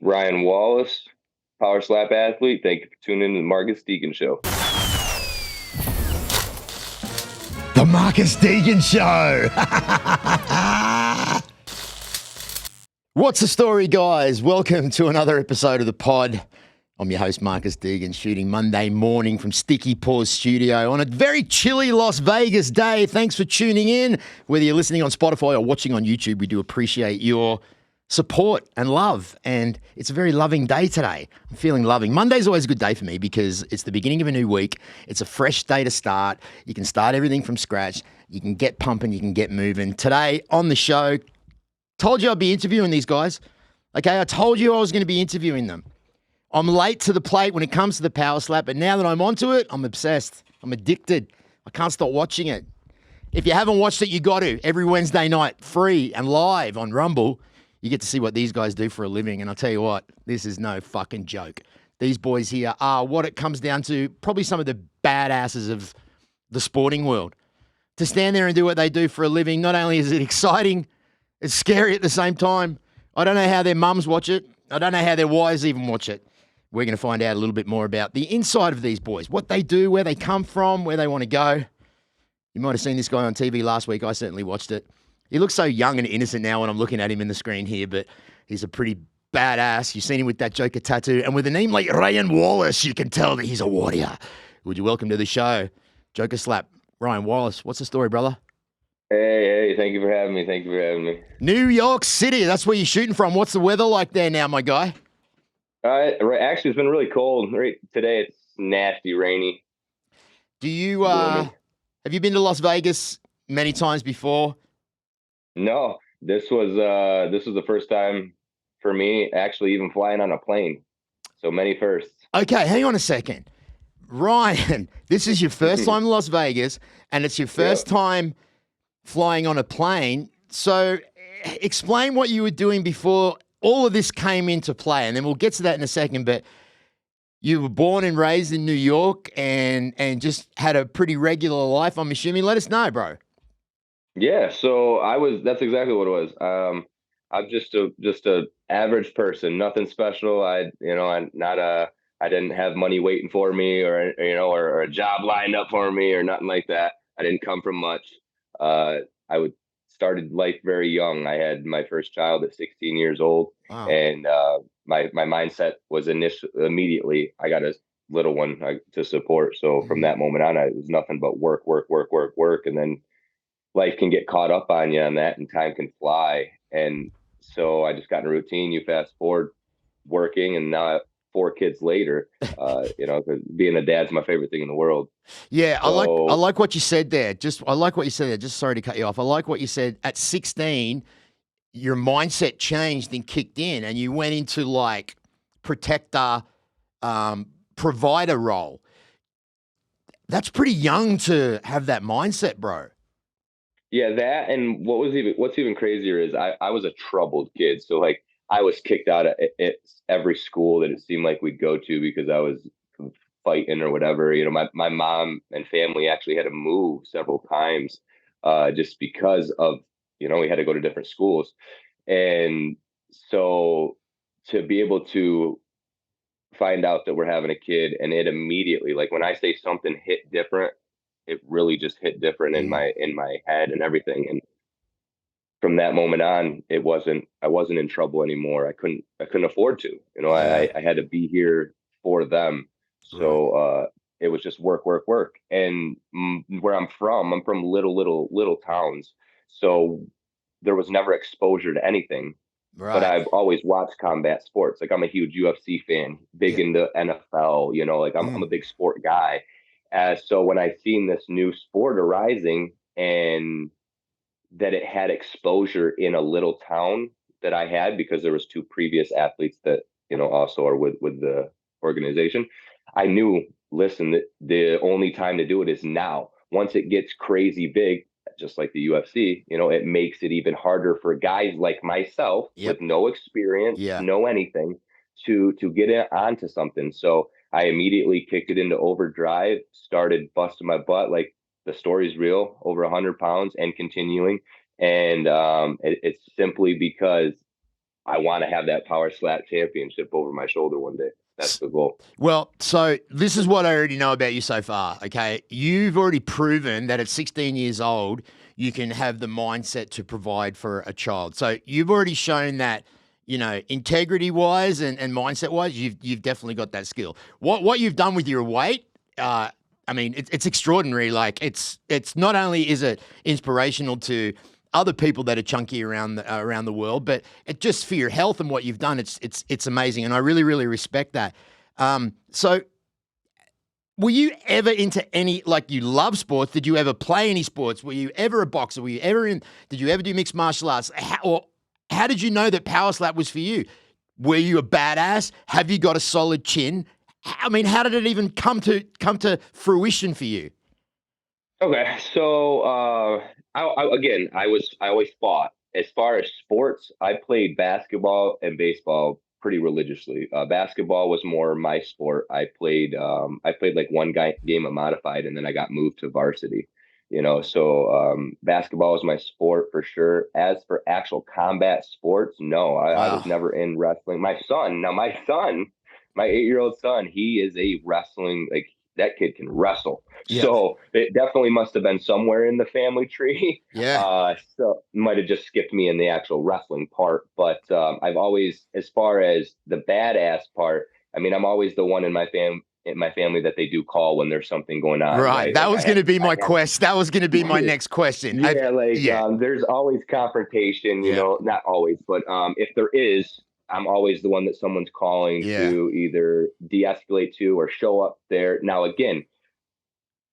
Ryan Wallace, power slap athlete. Thank you for tuning in to the Marcus Deegan Show. The Marcus Deegan Show. What's the story, guys? Welcome to another episode of the pod. I'm your host, Marcus Deegan, shooting Monday morning from Sticky Paws Studio on a very chilly Las Vegas day. Thanks for tuning in. Whether you're listening on Spotify or watching on YouTube, we do appreciate your support and love. And it's a very loving day today. I'm feeling loving. Monday's always a good day for me because it's the beginning of a new week. It's a fresh day to start. You can start everything from scratch. You can get pumping. You can get moving. Today on the show, told you I'd be interviewing these guys. Okay, I told you I was going to be interviewing them. I'm late to the plate when it comes to the power slap, but now that I'm onto it, I'm obsessed. I'm addicted. I can't stop watching it. If you haven't watched it, you got to. Every Wednesday night, free and live on Rumble, you get to see what these guys do for a living. And I'll tell you what, this is no fucking joke. These boys here are what it comes down to, probably some of the badasses of the sporting world. To stand there and do what they do for a living, not only is it exciting, it's scary at the same time. I don't know how their mums watch it. I don't know how their wives even watch it. We're going to find out a little bit more about the inside of these boys, what they do, where they come from, where they want to go. You might have seen this guy on TV last week. I certainly watched it. He looks so young and innocent now when I'm looking at him in the screen here, but he's a pretty badass. You've seen him with that Joker tattoo. And with a name like Ryan Wallace, you can tell that he's a warrior. Would you welcome to the show, Joker Slap, Ryan Wallace. What's the story, brother? Hey, thank you for having me. New York City, that's where you're shooting from. What's the weather like there now, my guy? Actually, it's been really cold. Right today, it's nasty, rainy. Do you have you been to Las Vegas many times before? No, this was the first time for me actually even flying on a plane. So many firsts. Okay, hang on a second. Ryan, this is your first time in Las Vegas, and it's your first time flying on a plane. So explain what you were doing before all of this came into play, and then we'll get to that in a second. But you were born and raised in New York and just had a pretty regular life, I'm assuming. Let us know, bro. Yeah, so that's exactly what it was. I'm just a average person, nothing special. I didn't have money waiting for me or a job lined up for me or nothing like that. I didn't come from much. Started life very young. I had my first child at 16 years old. Wow. And my mindset was immediately I got a little one to support. So from that moment on, it was nothing but work. And then life can get caught up on you on that, and time can fly. And so I just got in a routine. You fast forward working, and now 4 kids later, 'cause being a dad's my favorite thing in the world. Yeah, I like what you said there. Just sorry to cut you off. I like what you said. At 16, your mindset changed and kicked in, and you went into like protector, provider role. That's pretty young to have that mindset, bro. Yeah, that, and what's even crazier is I was a troubled kid. So like I was kicked out of every school that it seemed like we'd go to because I was fighting or whatever. My mom and family actually had to move several times just because of, we had to go to different schools. And so to be able to find out that we're having a kid, and it immediately, like when I say something hit different, it really just hit different in my head and everything. And from that moment on, I wasn't in trouble anymore. I couldn't afford to, I had to be here for them. So it was just work. And where I'm from little towns. So there was never exposure to anything. Right. But I've always watched combat sports. Like I'm a huge UFC fan, big into NFL, like I'm a big sport guy. So when I seen this new sport arising and that it had exposure in a little town that I had, because there was 2 previous athletes that, also are with the organization, I knew, listen, the only time to do it is now. Once it gets crazy big, just like the UFC, it makes it even harder for guys like myself with no experience, no anything, to get onto something. So I immediately kicked it into overdrive, started busting my butt. Like the story's real, over 100 pounds and continuing. And it's simply because I want to have that power slap championship over my shoulder one day. That's the goal. Well, so this is what I already know about you so far. Okay. You've already proven that at 16 years old, you can have the mindset to provide for a child. So you've already shown that, integrity wise and mindset wise, you've definitely got that skill. What you've done with your weight, I mean, it's extraordinary. Like it's not only is it inspirational to other people that are chunky around the world, but it just for your health and what you've done, it's amazing, and I really really respect that. So, were you ever into any, like, you love sports? Did you ever play any sports? Were you ever a boxer? Were you ever in? Did you ever do mixed martial arts? How did you know that power slap was for you? Were you a badass? Have you got a solid chin? I mean, how did it even come to fruition for you? Okay, so again, I always fought. As far as sports, I played basketball and baseball pretty religiously. Basketball was more my sport. I played like game of modified, and then I got moved to varsity. So basketball was my sport for sure. As for actual combat sports, no, I was Wow. never in wrestling. My 8-year-old son, he is a wrestling, like, that kid can wrestle. Yeah. So it definitely must have been somewhere in the family tree. Yeah. So might have just skipped me in the actual wrestling part. But I've always, as far as the badass part, I mean, I'm always the one in my family that they do call when there's something going on, Right. right? That Like was going to be my quest. That was going to be my I next question. yeah, like Yeah. there's always confrontation, Yeah. not always, but if there is, I'm always the one that someone's calling Yeah. to either de-escalate to or show up there. Now, again,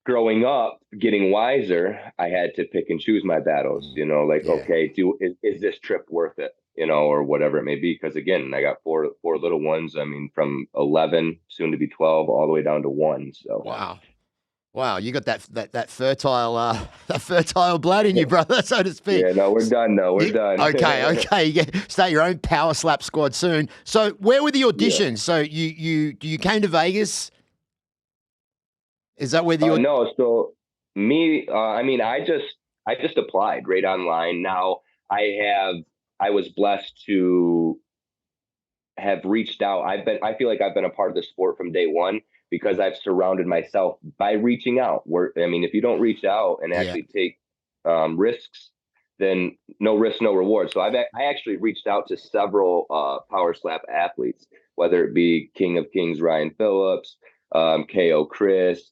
growing up, getting wiser, I had to pick and choose my battles, like, Yeah. okay, is this trip worth it, or whatever it may be. Because again, I got four little ones. I mean, from 11, soon to be 12, all the way down to one. So Wow. Wow, you got that fertile that fertile blood in you, brother, so to speak. yeah, no, we're done. No, we're done. Okay. You start your own power slap squad soon. So, where were the Yeah. auditions? So, you came to Vegas? Is that where the No, so me, I mean, I just applied right online. Now I was blessed to have reached out. I feel like I've been a part of the sport from day one because I've surrounded myself by reaching out. I mean, if you don't reach out and Yeah. actually take risks, then no risk, no reward. So I actually reached out to several power slap athletes, whether it be King of Kings Ryan Phillips, KO Chris,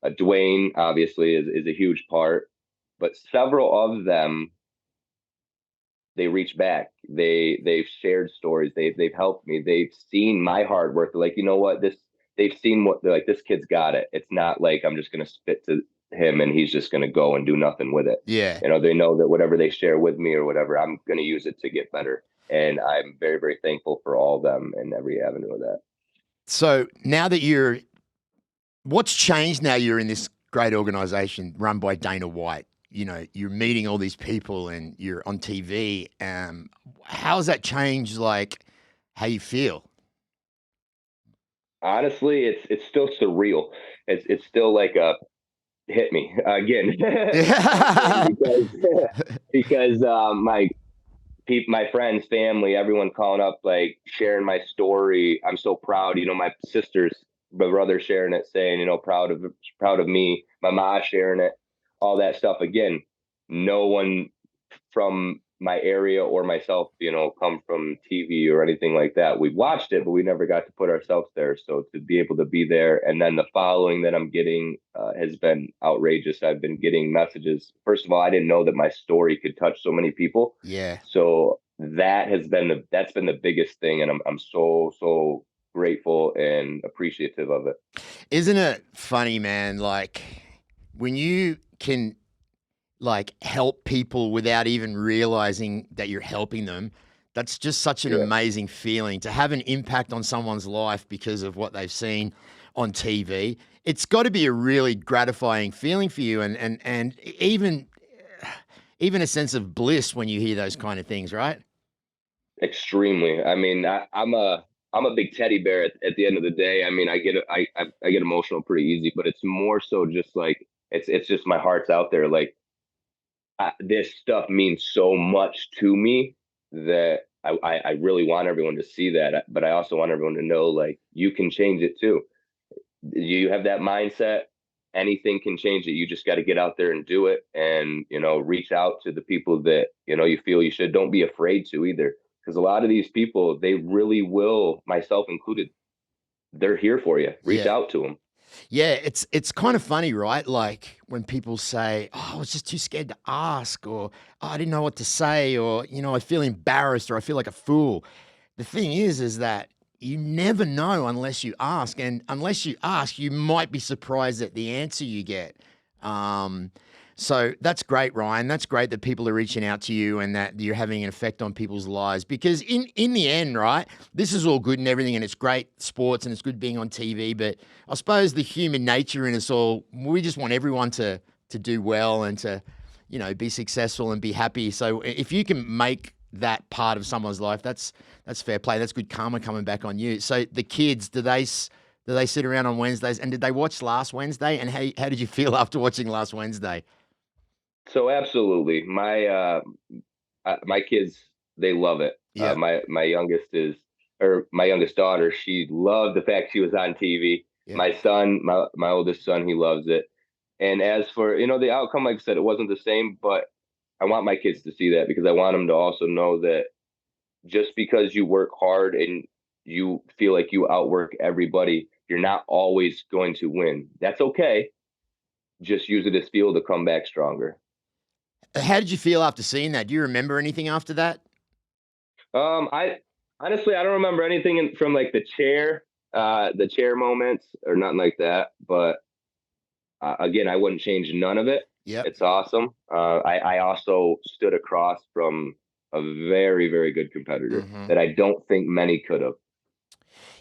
Dwayne obviously is a huge part, but several of them, they reach back. They've shared stories. They've helped me. They've seen my hard work. They're like, you know what, they've seen what they're like, this kid's got it. It's not like I'm just gonna spit to him and he's just gonna go and do nothing with it. Yeah. They know that whatever they share with me or whatever, I'm gonna use it to get better. And I'm very, very thankful for all of them and every avenue of that. So, what's changed now you're in this great organization run by Dana White? You're meeting all these people and you're on TV. How's that changed, like, how you feel? Honestly, it's still surreal. It's still like a hit me again, again, Yeah. because my friends, family, everyone calling up, like, sharing my story. I'm so proud. My brother sharing it, saying, proud of me. My mom sharing it, all that stuff. Again, no one from my area or myself, come from TV or anything like that. We watched it, but we never got to put ourselves there. So to be able to be there, and then the following that I'm getting has been outrageous. I've been getting messages. First of all, I didn't know that my story could touch so many people. Yeah. So that's been the biggest thing, and I'm so grateful and appreciative of it. Isn't it funny, man? Like, when you can, like, help people without even realizing that you're helping them, that's just such an Yeah. amazing feeling to have an impact on someone's life because of what they've seen on TV. It's got to be a really gratifying feeling for you, and even a sense of bliss when you hear those kind of things, right? Extremely. I mean, I'm a big teddy bear at the end of the day. I mean, I get emotional pretty easy, but it's more so just like it's just my heart's out there. Like, this stuff means so much to me that I really want everyone to see that, but I also want everyone to know, like, you can change it too. You have that mindset, anything can change it. You just got to get out there and do it, and reach out to the people that you feel you should. Don't be afraid to either, because a lot of these people, they really will, myself included, they're here for you. Reach Yeah. out to them. Yeah, it's kind of funny, right? Like when people say, "Oh, I was just too scared to ask," or "Oh, I didn't know what to say," or I feel embarrassed, or I feel like a fool. The thing is that you never know unless you ask, and unless you ask, you might be surprised at the answer you get. Um, so that's great, Ryan. That's great that people are reaching out to you and that you're having an effect on people's lives. Because in the end, right, this is all good and everything, and it's great sports and it's good being on TV. But I suppose the human nature in us all, we just want everyone to do well and to be successful and be happy. So if you can make that part of someone's life, that's fair play. That's good karma coming back on you. So the kids, do they sit around on Wednesdays, and did they watch last Wednesday? And how did you feel after watching last Wednesday? So absolutely, my kids, they love it. Yeah, My youngest or my youngest daughter, she loved the fact she was on TV. yeah. My son, my oldest son, he loves it. And as for the outcome, like I said, it wasn't the same, but I want my kids to see that, because I want them to also know that just because you work hard and you feel like you outwork everybody, you're not always going to win. That's okay. Just use it as fuel to come back stronger. How did you feel after seeing that? Do you remember anything after that? I honestly, I don't remember anything from like the chair moments or nothing like that. But again, I wouldn't change none of it. Yep. It's awesome. I also stood across from a very, very good competitor Hmm. that I don't think many could have.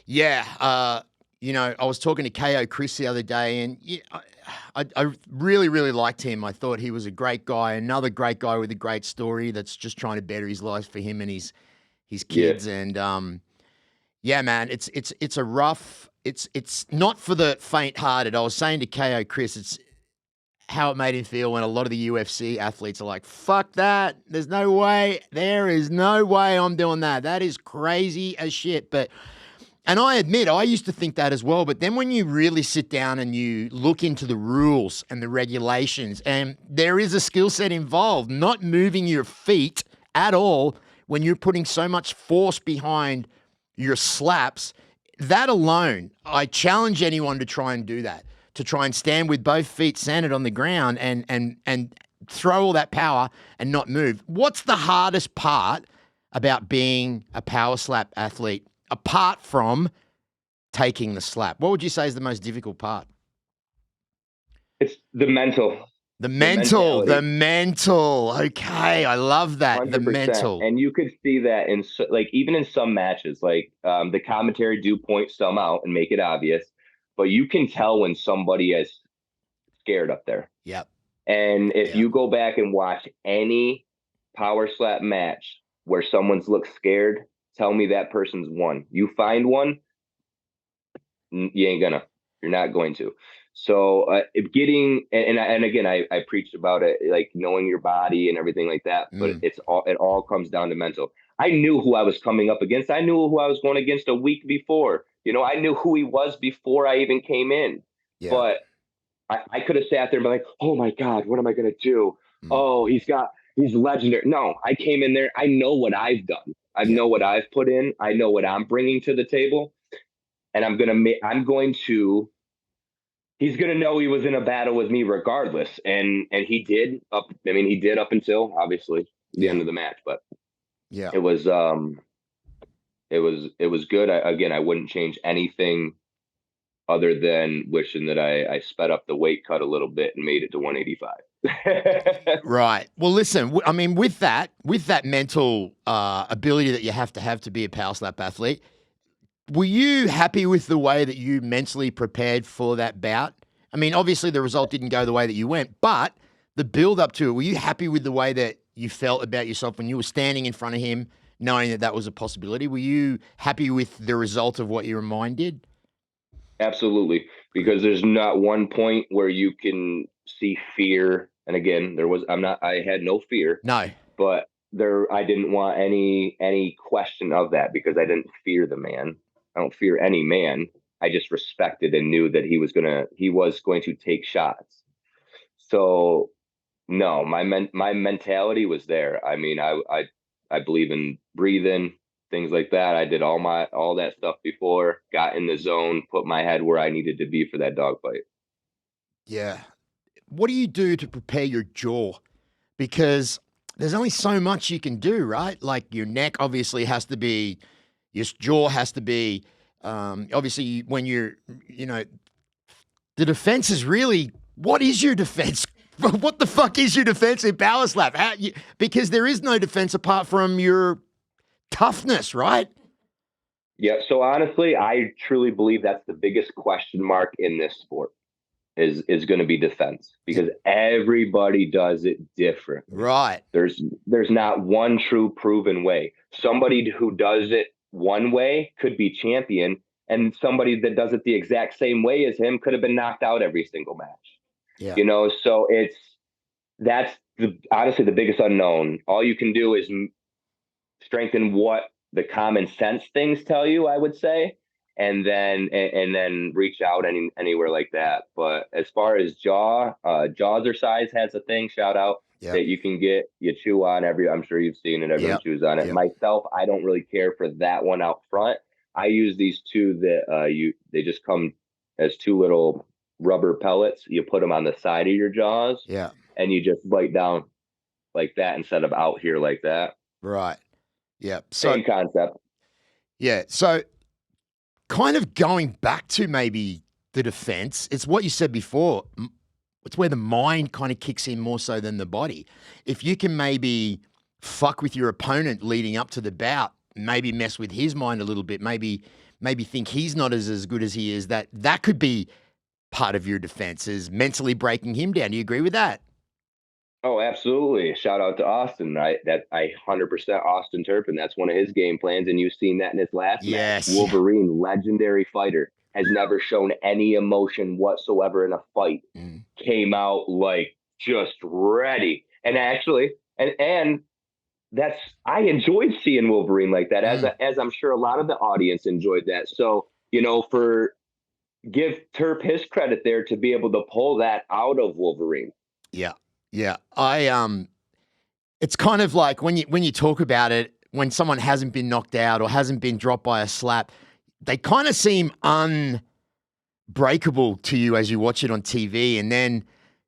Yeah. I was talking to KO Chris the other day, and yeah, I really, really liked him. I thought he was a great guy, another great guy with a great story that's just trying to better his life for him and his Yeah, kids. And yeah, man, it's a rough. It's not for the faint-hearted. I was saying to KO Chris, it's how it made him feel when a lot of the UFC athletes are like, "Fuck that! There's no way. There is no way I'm doing that. That is crazy as shit." And I admit, I used to think that as well. But then when you really sit down and you look into the rules and the regulations, and there is a skill set involved, not moving your feet at all when you're putting so much force behind your slaps, that alone, I challenge anyone to try and do that, to try and stand with both feet sanded on the ground and throw all that power and not move. What's the hardest part about being a power slap athlete apart from taking the slap? What would you say is the most difficult part? it's The the mental, the mentality. mental. Okay, I love that. The 100%. mental. And you could see that in like even in some matches, like the commentary do point some out and make it obvious, but you can tell when somebody is scared up there. Yep. And if Yep. you go back and watch any power slap match where someone's looked scared, tell me that person's won. You find one, you ain't gonna. You're not going to. So getting and again, I preached about it, like knowing your body and everything like that. But Mm. it all comes down to mental. I knew who I was coming up against. I knew who I was going against a week before. I knew who he was before I even came in. Yeah. But I could have sat there and been like, oh my God, what am I gonna do? Mm. Oh, he's legendary. No, I came in there. I know what I've done. I Yeah. know what I've put in. I know what I'm bringing to the table, and I'm going to he's going to know he was in a battle with me regardless, and he did up. I mean, he did up until obviously the end Yeah. of the match, but Yeah. it was it was good. Again, I wouldn't change anything other than wishing that I sped up the weight cut a little bit and made it to 185. Right. Well, listen. I mean, with that mental ability that you have to be a power slap athlete, were you happy with the way that you mentally prepared for that bout? I mean, obviously the result didn't go the way that you went, but the build up to it, were you happy with the way that you felt about yourself when you were standing in front of him, knowing that that was a possibility? Were you happy with the result of what your mind did? Absolutely, Good. because there's not one point where you can see fear. And again, there was I'm not I had no fear, No. but I didn't want any question of that because I didn't fear the man. I don't fear any man. I just respected and knew that he was going to take shots. So no, my mentality was there. I mean, I believe in breathing, things like that. I did all that stuff before, got in the zone, put my head where I needed to be for that dog fight. Yeah. What do you do to prepare your jaw? Because there's only so much you can do, right? Like your neck obviously has to be, your jaw has to be. Obviously, when you're, you know, the defense is really, what is your defense? What the fuck is your defense in power slap? Because there is no defense apart from your toughness, right? Yeah. So honestly, I truly believe that's the biggest question mark in this sport is going to be defense because everybody does it differently. Right. There's not one true proven way. Somebody who does it one way could be champion, and somebody that does it the exact same way as him could have been knocked out every single match. Yeah. You know, so that's honestly the biggest unknown. All you can do is strengthen what the common sense things tell you, I would say, and then reach out anywhere like that. But as far as Jawzrsize has a thing, shout out, Yep. that you can get, you chew on I'm sure you've seen it, everyone Yep. chews on it. Yep. Myself, I don't really care for that one out front. I use these two that they just come as two little rubber pellets. You put them on the side of your jaws, Yeah. and you just bite down like that instead of out here like that. Right. Yeah. So, Same concept. yeah. So, kind of going back to maybe the defense, it's what you said before. It's where the mind kind of kicks in more so than the body. If you can maybe fuck with your opponent leading up to the bout, maybe mess with his mind a little bit, maybe think he's not as good as he is, that could be part of your defense, is mentally breaking him down. Do you agree with that? Oh, absolutely. Shout out to Austin. I 100% Austin Turpin. That's one of his game plans, and you've seen that in his last match. Yes. Wolverine, legendary fighter, has never shown any emotion whatsoever in a fight. Came out like just ready. And actually, and that's I enjoyed seeing Wolverine like that, as I'm sure a lot of the audience enjoyed that. So, for give Turp his credit there to be able to pull that out of Wolverine. Yeah. Yeah. It's kind of like when you talk about it, when someone hasn't been knocked out or hasn't been dropped by a slap, they kind of seem unbreakable to you as you watch it on TV, and then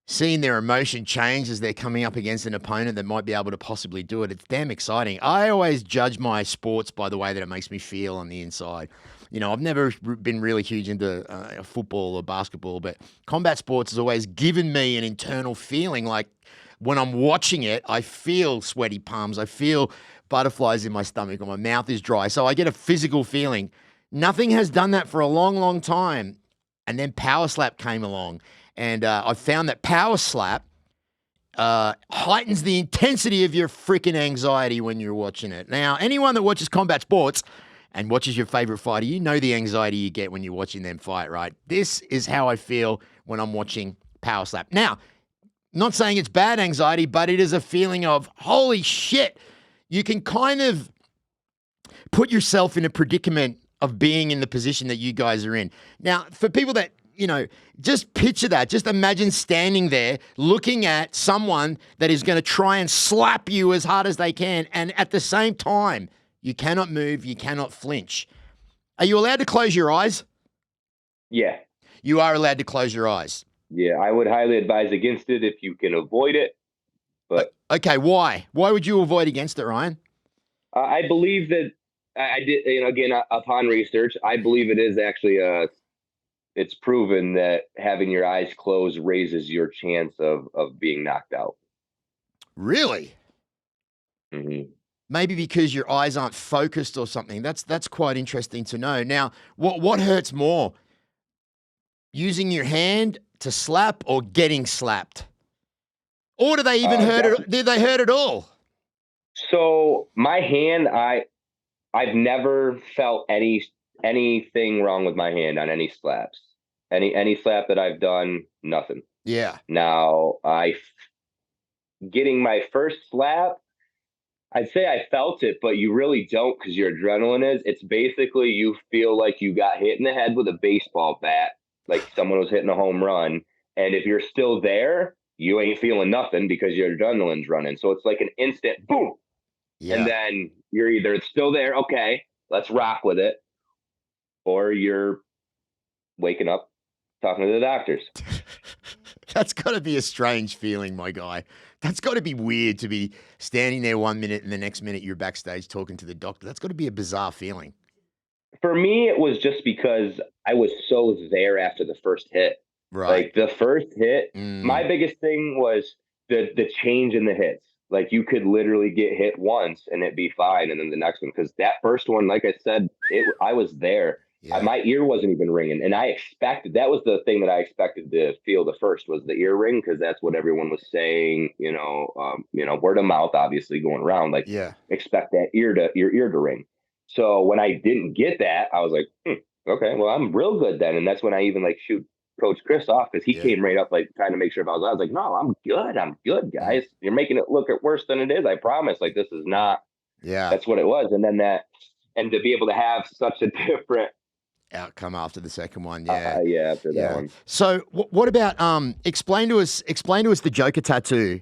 seeing their emotion change as they're coming up against an opponent that might be able to possibly do it. It's damn exciting. I always judge my sports by the way that it makes me feel on the inside. I've never been really huge into football or basketball, but combat sports has always given me an internal feeling like when I'm watching it, I feel sweaty palms. I feel butterflies in my stomach or my mouth is dry. So I get a physical feeling. Nothing has done that for a long, long time. And then Power Slap came along. And I found that Power Slap heightens the intensity of your freaking anxiety when you're watching it. Now, anyone that watches combat sports and watches your favorite fighter, you know the anxiety you get when you're watching them fight, right? This is how I feel when I'm watching Power Slap. Now, not saying it's bad anxiety, but it is a feeling of, holy shit, you can kind of put yourself in a predicament of being in the position that you guys are in. Now, for people that, just picture that. Just imagine standing there looking at someone that is going to try and slap you as hard as they can. And at the same time, you cannot move. You cannot flinch. Are you allowed to close your eyes? Yeah. You are allowed to close your eyes. Yeah, I would highly advise against it if you can avoid it. But okay, why? Why would you avoid against it, Ryan? I believe that I did, again, upon research, I believe it is actually it's proven that having your eyes closed raises your chance of being knocked out. Really? Mm-hmm. Maybe because your eyes aren't focused or something. That's quite interesting to know. Now, what hurts more? Using your hand to slap or getting slapped? Or do they even hurt it? Did they hurt at all? So my hand, I've never felt anything wrong with my hand on any slaps. Any slap that I've done, nothing. Yeah. Now, getting my first slap, I'd say I felt it, but you really don't because your adrenaline is. It's basically you feel like you got hit in the head with a baseball bat, like someone was hitting a home run. And if you're still there, you ain't feeling nothing because your adrenaline's running. So it's like an instant boom. And Yeah. then you're either still there, okay, let's rock with it, or you're waking up talking to the doctors. That's got to be a strange feeling, my guy. That's got to be weird to be standing there 1 minute and the next minute you're backstage talking to the doctor. That's got to be a bizarre feeling. For me, it was just because I was so there after the first hit. Right. Like the first hit, my Mm, biggest thing was the change in the hits. Like you could literally get hit once and it'd be fine, and then the next one because that first one, like I said, I was there. yeah. My ear wasn't even ringing, and I expected that was the thing that I expected to feel the first was the ear ring because that's what everyone was saying. Word of mouth, obviously going around. Like Yeah. expect that your ear to ring. So when I didn't get that, I was like, okay, well, I'm real good then. And that's when I even like shoot Coach Chris off because he Yeah. came right up like trying to make sure if I was like, no, I'm good. I'm good, Mm, guys. You're making it look worse than it is. I promise. Like this is not. yeah. That's what it was. And then and to be able to have such a different, Outcome after the second one. Yeah. yeah, after that Yeah. one. So what about explain to us the Joker tattoo.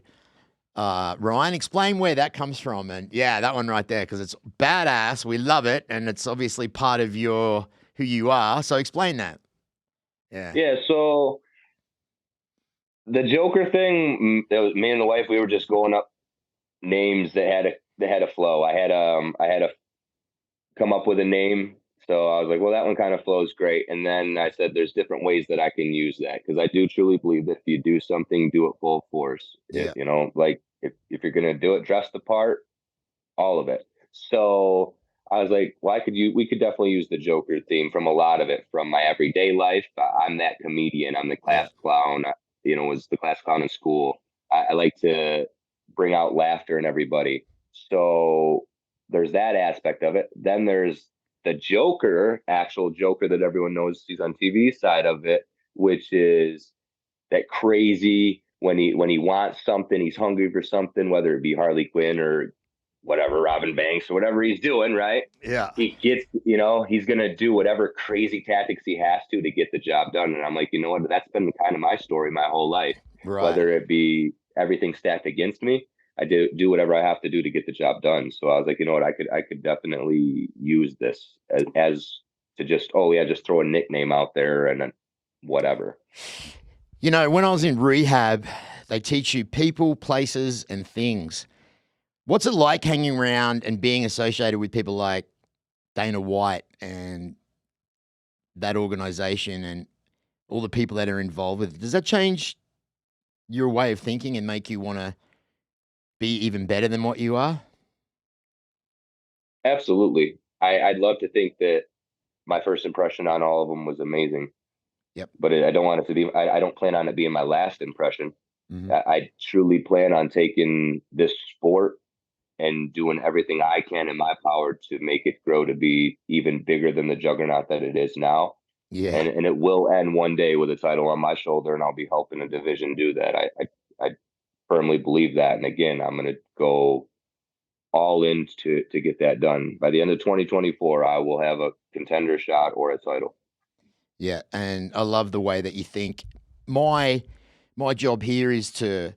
Ryan, explain where that comes from. And yeah, that one right there, because it's badass. We love it. And it's obviously part of who you are. So explain that. Yeah. Yeah. So the Joker thing, it was me and the wife. We were just going up names that had a flow. I had to come up with a name. So I was like, well, that one kind of flows great. And then I said, there's different ways that I can use that because I do truly believe that if you do something, do it full force. Yeah. Like if you're gonna do it, dress the part, all of it. So I was like, we could definitely use the Joker theme from a lot of it from my everyday life. I'm that comedian. I'm the Yeah. class clown. Was the class clown in school. I like to bring out laughter in everybody. So there's that aspect of it. Then there's the Joker, actual Joker that everyone knows he's on TV side of it, which is that crazy when he wants something, he's hungry for something, whether it be Harley Quinn or whatever, Robin Banks or whatever he's doing, right? Yeah. He gets, he's gonna do whatever crazy tactics he has to get the job done. And I'm like, you know what? That's been kind of my story my whole life. Right. Whether it be everything stacked against me, I do whatever I have to do to get the job done. So I was like, you know what? I could definitely use this as to just just throw a nickname out there and then whatever. When I was in rehab, they teach you people, places, and things. What's it like hanging around and being associated with people like Dana White and that organization and all the people that are involved with it? Does that change your way of thinking and make you want to be even better than what you are? Absolutely. I'd love to think that my first impression on all of them was amazing, Yep. but I don't want it to be. I don't plan on it being my last impression. Hmm. I truly plan on taking this sport and doing everything I can in my power to make it grow to be even bigger than the juggernaut that it is now. Yeah. And it will end one day with a title on my shoulder, and I'll be helping a division do that. I firmly believe that. And again, I'm going to go all in to get that done. By the end of 2024, I will have a contender shot or a title. Yeah. And I love the way that you think. My job here is to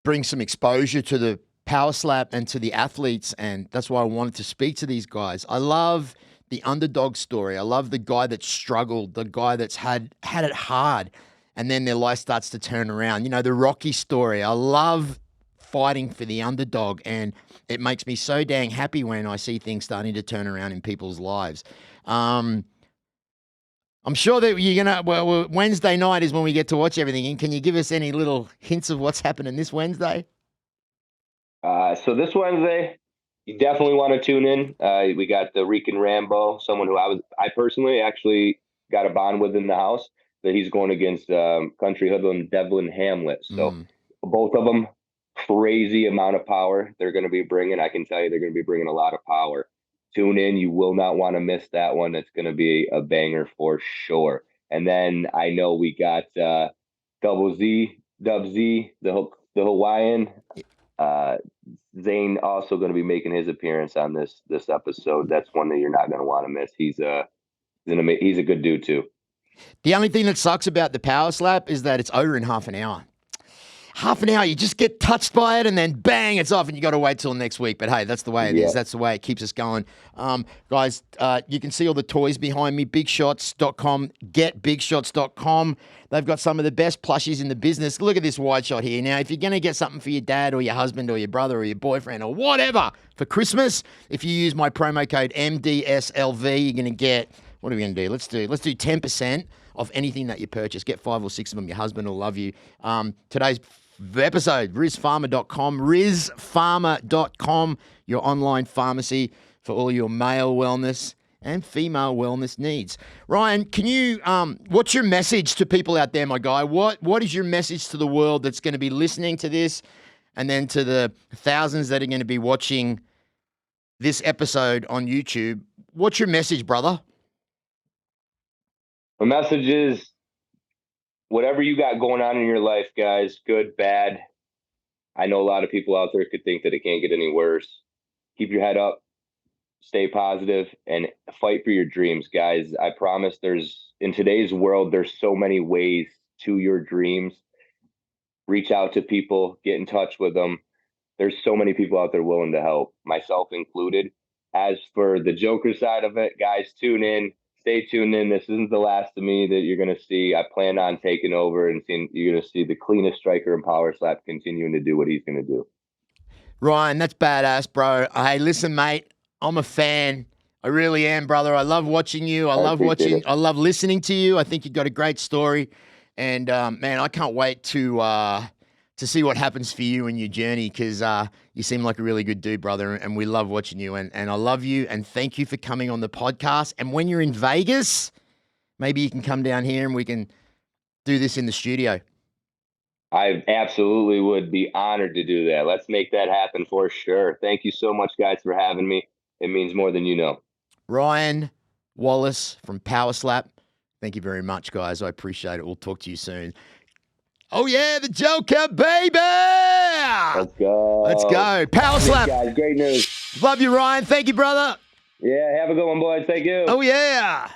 bring some exposure to the power slap and to the athletes. And that's why I wanted to speak to these guys. I love the underdog story. I love the guy that struggled, the guy that's had it hard, and then their life starts to turn around. The Rocky story. I love fighting for the underdog, and it makes me so dang happy when I see things starting to turn around in people's lives. Um, I'm sure that you're gonna. Well, Wednesday night is when we get to watch everything. And can you give us any little hints of what's happening this Wednesday? So this Wednesday, you definitely want to tune in. We got the Rican Rambo, someone who I personally actually got a bond with in the house that he's going against country hoodlum Devlin Hamlet. So Mm, both of them, crazy amount of power they're going to be bringing. I can tell you they're going to be bringing a lot of power. Tune in. You will not want to miss that one. It's going to be a banger for sure. And then I know we got Double Z, Dub Z, the Hawaiian. Zane also going to be making his appearance on this episode. That's one that you're not going to want to miss. He's a good dude too. The only thing that sucks about the power slap is that it's over in half an hour. Half an hour, you just get touched by it and then bang, it's off and you got to wait till next week. But hey, that's the way it is. That's the way it keeps us going. Guys, you can see all the toys behind me, bigshots.com, getbigshots.com. They've got some of the best plushies in the business. Look at this wide shot here. Now, if you're going to get something for your dad or your husband or your brother or your boyfriend or whatever for Christmas, if you use my promo code MDSLV, you're going to get, what are we going to do? Let's do 10% of anything that you purchase. Get 5 or 6 of them. Your husband will love you. Today's episode, rizpharma.com, rizpharma.com, your online pharmacy for all your male wellness and female wellness needs. Ryan, can you, what's your message to people out there, my guy? What is your message to the world that's going to be listening to this, and then to the thousands that are going to be watching this episode on YouTube? What's your message, brother? My message is, whatever you got going on in your life, guys, good, bad. I know a lot of people out there could think that it can't get any worse. Keep your head up, stay positive, and fight for your dreams, guys. I promise in today's world, there's so many ways to your dreams. Reach out to people, get in touch with them. There's so many people out there willing to help, myself included. As for the Joker side of it, guys, tune in. Stay tuned in. This isn't the last of me that you're going to see. I plan on taking over and you're going to see the cleanest striker in Power Slap continuing to do what he's going to do. Ryan, that's badass, bro. Hey, listen, mate, I'm a fan. I really am, brother. I love watching you. I love listening to you. I think you've got a great story. And, man, I can't wait to see what happens for you in your journey, because you seem like a really good dude, brother, and we love watching you. And I love you, and thank you for coming on the podcast. And when you're in Vegas, maybe you can come down here and we can do this in the studio. I absolutely would be honored to do that. Let's make that happen for sure. Thank you so much, guys, for having me. It means more than you know. Ryan Wallace from Power Slap, thank you very much, guys. I appreciate it. We'll talk to you soon. Oh, yeah, the Joker, baby! Let's go. Let's go. Power Slap. Guys, great news. Love you, Ryan. Thank you, brother. Yeah, have a good one, boys. Thank you. Oh, yeah.